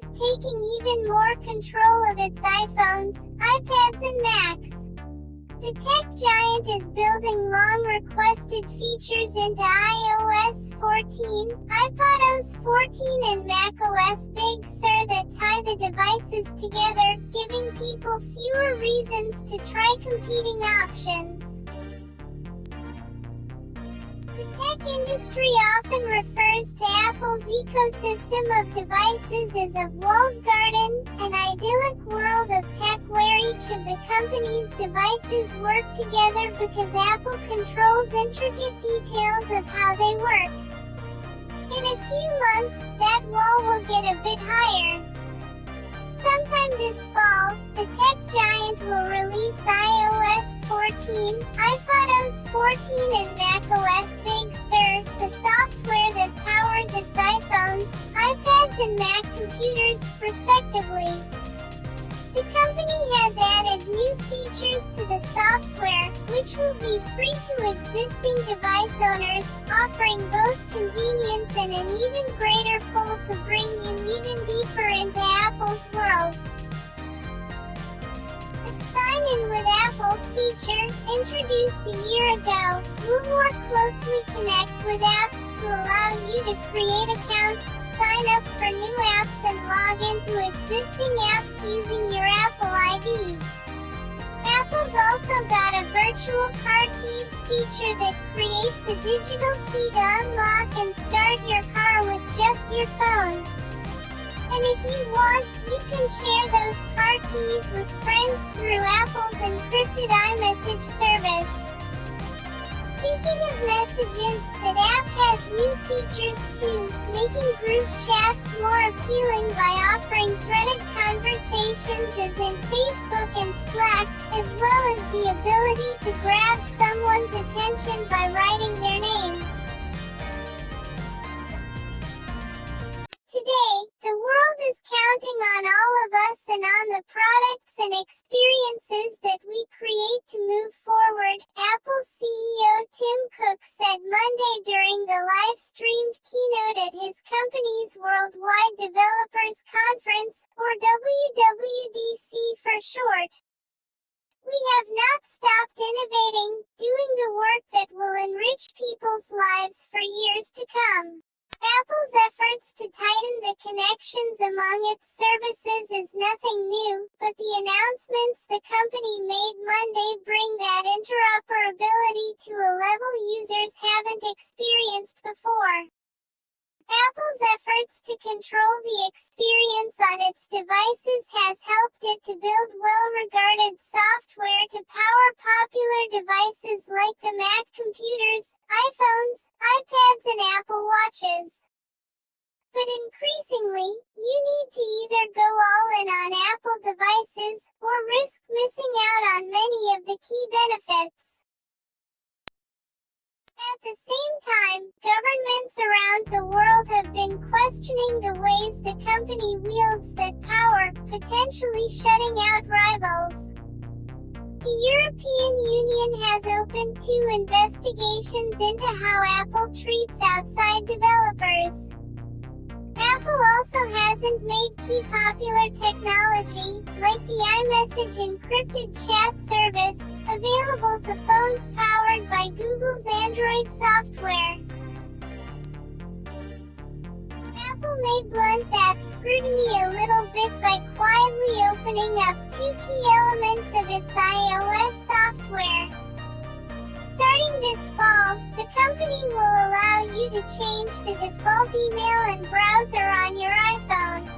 is taking even more control of its iPhones, iPads and Macs. The tech giant is building long-requested features into iOS 14, iPadOS 14 and macOS Big Sur that tie the devices together, giving people fewer reasons to try competing options. The tech industry often refers to Apple's ecosystem of devices as a walled garden, an idyllic world of tech where each of the company's devices work together because Apple controls intricate details of how they work. In a few months, that wall will get a bit higher. Sometime this fall, the tech giant will release iOS 14, iPadOS 14 and macOS Big Sur, the software that powers its iPhones, iPads and Mac computers, respectively. The company has added new features to the software, which will be free to existing device owners, offering both convenience and an even greater pull to bring you even deeper into Apple's world. The Sign In with Apple feature, introduced a year ago, will more closely connect with apps to allow you to create accounts, sign up for new apps and log into existing apps using your Apple ID. Apple's also got a virtual car keys feature that creates a digital key to unlock and start your car with just your phone. And if you want, you can share those car keys with friends through Apple's encrypted iMessage service. Speaking of messages, that app has new features too, making group chats more appealing by offering threaded conversations as in Facebook and Slack, as well as the ability to grab someone's attention by writing their name. Today, the world is counting on all of us and on the products and experiences that we create to move forward, Apple CEO Tim Cook said Monday during the live-streamed keynote at his company's Worldwide Developers Conference, or WWDC for short. We have not stopped innovating, doing the work that will enrich people's lives for years to come. Apple's efforts to tighten the connections among its services is nothing new, but the announcements the company made Monday bring that interoperability to a level users haven't experienced before. Apple's efforts to control the experience on its devices has helped it to build well-regarded software to power popular devices like the Mac computers, iPhones, iPads and Apple Watches. But increasingly, you need to either go all in on Apple devices, or risk missing out on many of the key benefits. At the same time, governments around the world have been questioning the ways the company wields that power, potentially shutting out rivals. The European Union has opened 2 investigations into how Apple treats outside developers. Apple also hasn't made key popular technology, like the iMessage encrypted chat service, available to phones powered by Google's Android software. Apple may blunt that scrutiny a little bit by quietly opening up 2 key elements of its iOS software. Starting this fall, the company will allow you to change the default email and browser on your iPhone.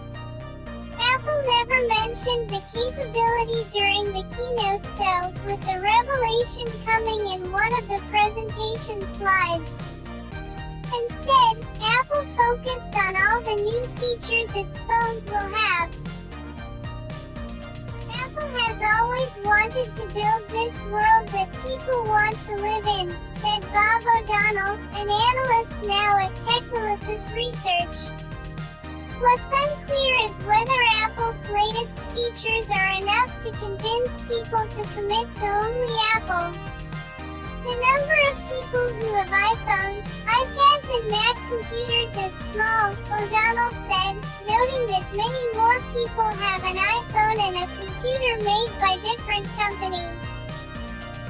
Apple never mentioned the capability during the keynote though, with the revelation coming in one of the presentation slides. Instead, Apple focused on all the new features its phones will have. Apple has always wanted to build this world that people want to live in, said Bob O'Donnell, an analyst now at Technalysis Research. What's unclear is whether Apple's latest features are enough to convince people to commit to only Apple. The number of people who have iPhones, iPads in Mac computers is small, O'Donnell said, noting that many more people have an iPhone and a computer made by different companies.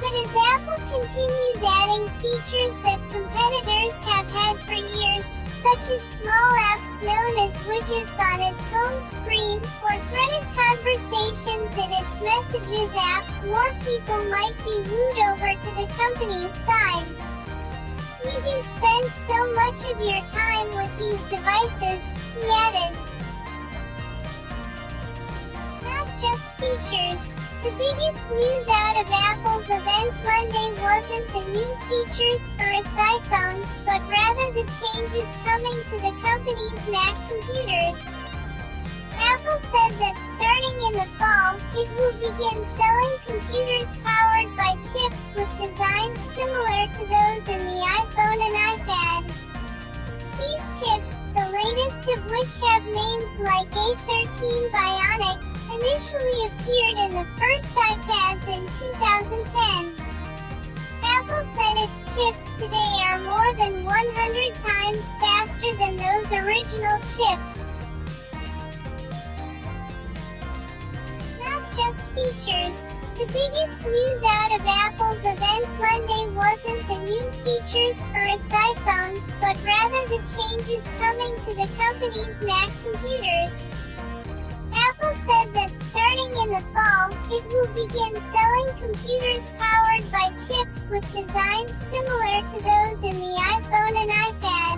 But as Apple continues adding features that competitors have had for years, such as small apps known as widgets on its home screen, or threaded conversations in its Messages app, more people might be wooed over to the company's side. "We do spend so much of your time with these devices," he added. Not just features. The biggest news out of Apple's event Monday wasn't the new features for its iPhones, but rather the changes coming to the company's Mac computers. Apple said that starting in the fall, it will begin selling computers powered by chips with designs similar to those in the iPhone and iPad. These chips, the latest of which have names like A13 Bionic, initially appeared in the first iPads in 2010. Apple said its chips today are more than 100 times faster than those original chips. Not just features. The biggest news out of Apple's event Monday wasn't the new features for its iPhones, but rather the changes coming to the company's Mac computers. Apple said that starting in the fall, it will begin selling computers powered by chips with designs similar to those in the iPhone and iPad.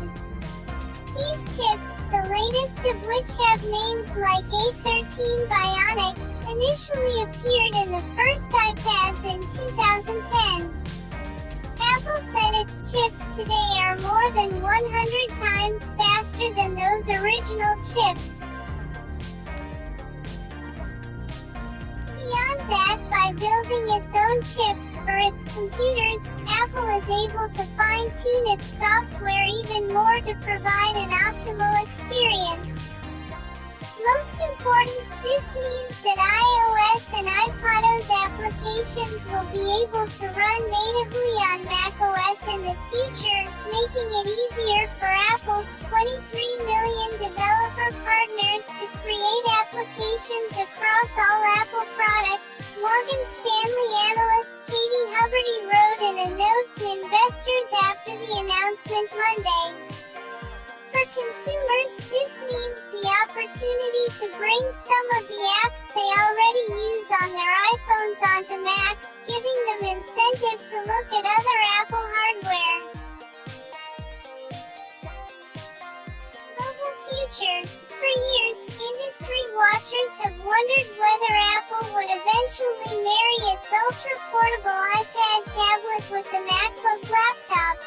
These chips, the latest of which have names like A13 Bionic, initially appeared in the first iPads in 2010. Apple said its chips today are more than 100 times faster than those original chips. Beyond that, by building its own chips for its computers, Apple is able to fine-tune its software even more to provide an optimal experience. Most important, this means that iOS and iPadOS applications will be able to run natively on macOS in the future, making it easier for Apple's 23 million developer partners to create applications across all Apple products, Morgan Stanley analyst Katie Huberty wrote in a note to investors after the announcement Monday. For consumers, this means the opportunity to bring some of the apps they already use on their iPhones onto Macs, giving them incentive to look at other Apple hardware. Mobile future. For years, industry watchers have wondered whether Apple would eventually marry its ultra-portable iPad tablet with the MacBook laptop.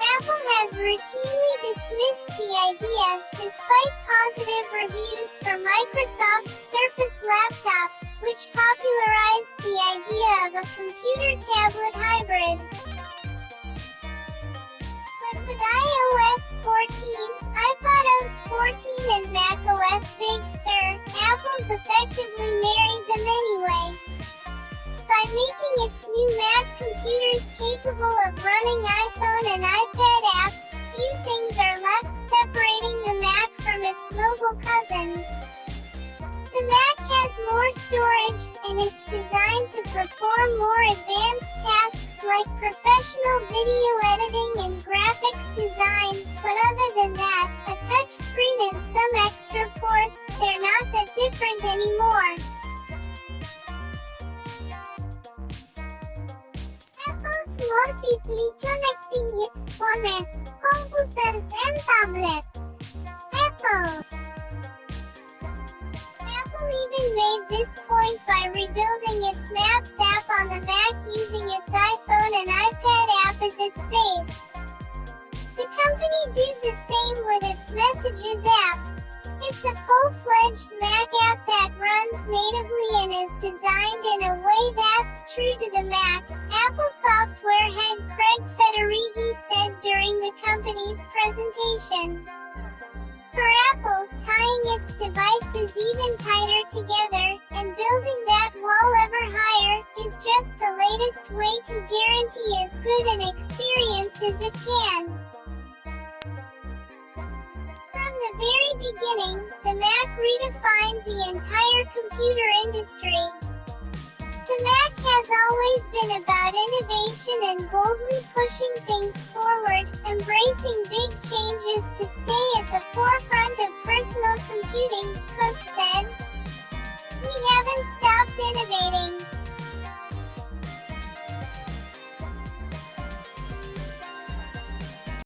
Apple has routinely dismissed the idea, despite positive reviews for Microsoft's Surface laptops, which popularized the idea of a computer-tablet hybrid. But with iOS 14, iPadOS 14 and macOS Big Sur, Apple's effectively married them anyway. By making its new Mac computers capable of running iPhone and iPad apps, few things are left separating the Mac from its mobile cousins. The Mac has more storage, and it's designed to perform more advanced tasks like professional video editing and graphics design, but other than that, a touchscreen and some extra ports, they're not that different anymore. Apple's multiply connecting its phones, computers and tablets. Apple even made this point by rebuilding its Maps app on the Mac using its iPhone and iPad app as its base. The company did the same with its Messages app. It's a full-fledged Mac app that runs natively and is designed in a way that's true to the Mac, Apple software head Craig Federighi said during the company's presentation. For Apple, tying its devices even tighter together, and building that wall ever higher, is just the latest way to guarantee as good an experience as it can. the very beginning, the Mac redefined the entire computer industry. The Mac has always been about innovation and boldly pushing things forward, embracing big changes to stay